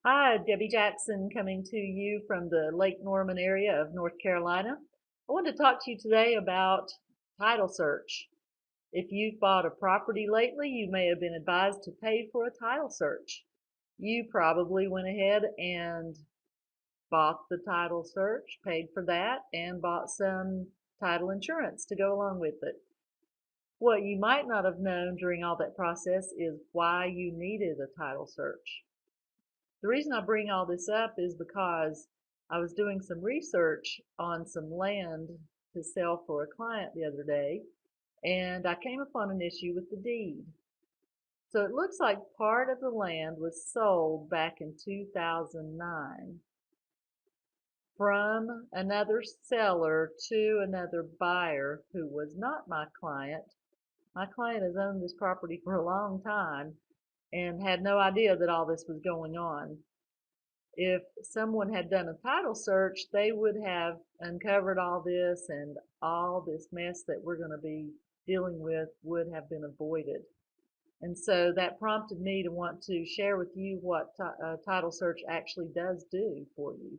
Hi, Debbie Jackson coming to you from the Lake Norman area of North Carolina. I want to talk to you today about title search. If you've bought a property lately, you may have been advised to pay for a title search. You probably went ahead and bought the title search, paid for that, and bought some title insurance to go along with it. What you might not have known during all that process is why you needed a title search. The reason I bring all this up is because I was doing some research on some land to sell for a client the other day, and I came upon an issue with the deed. So it looks like part of the land was sold back in 2009 from another seller to another buyer who was not my client. My client has owned this property for a long time and had no idea that all this was going on. If someone had done a title search, they would have uncovered all this, and all this mess that we're going to be dealing with would have been avoided. And so that prompted me to want to share with you what a title search actually does do for you.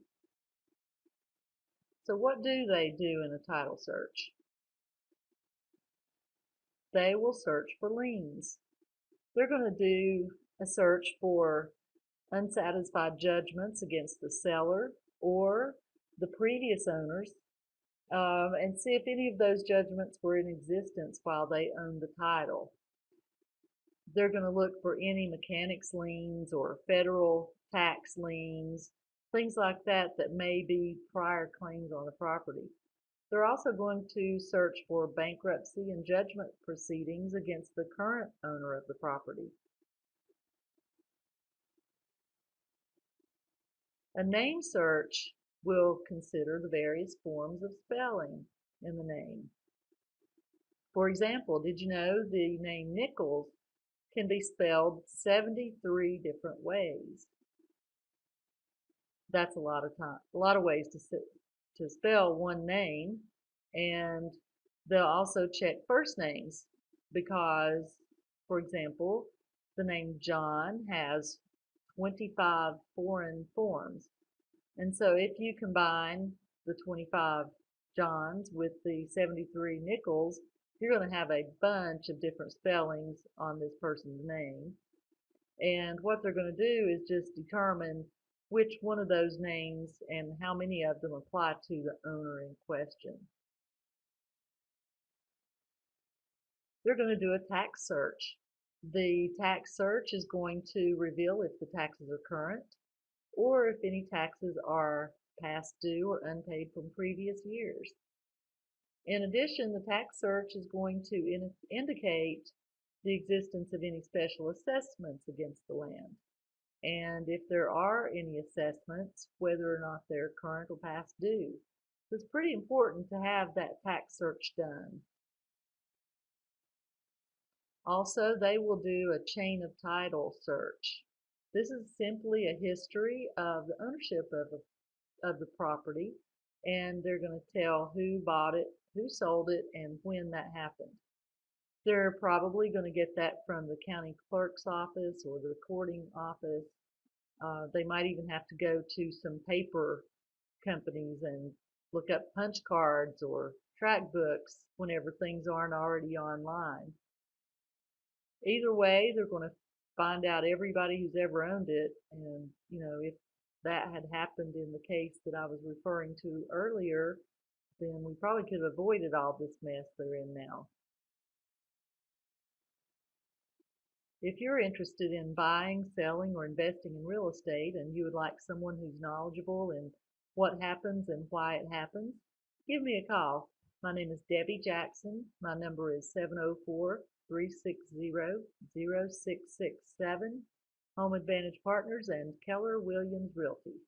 So what do they do in a title search? They will search for liens. They're going to do a search for unsatisfied judgments against the seller or the previous owners, and see if any of those judgments were in existence while they owned the title. They're going to look for any mechanics liens or federal tax liens, things like that that may be prior claims on the property. They're also going to search for bankruptcy and judgment proceedings against the current owner of the property. A name search will consider the various forms of spelling in the name. For example, did you know the name Nichols can be spelled 73 different ways? That's a lot of ways to spell one name, and they'll also check first names because, for example, the name John has 25 foreign forms. And so if you combine the 25 Johns with the 73 Nichols, you're going to have a bunch of different spellings on this person's name. And what they're going to do is just determine which one of those names and how many of them apply to the owner in question. They're going to do a tax search. The tax search is going to reveal if the taxes are current or if any taxes are past due or unpaid from previous years. In addition, the tax search is going to indicate the existence of any special assessments against the land. And if there are any assessments, whether or not they're current or past due. So it's pretty important to have that tax search done. Also, they will do a chain of title search. This is simply a history of the ownership of the property, and they're going to tell who bought it, who sold it, and when that happened. They're probably going to get that from the county clerk's office or the recording office. They might even have to go to some paper companies and look up punch cards or track books whenever things aren't already online. Either way, they're going to find out everybody who's ever owned it, and if that had happened in the case that I was referring to earlier, then we probably could have avoided all this mess they're in now. If you're interested in buying, selling, or investing in real estate and you would like someone who's knowledgeable in what happens and why it happens, give me a call. My name is Debbie Jackson. My number is 704-360-0667. Home Advantage Partners and Keller Williams Realty.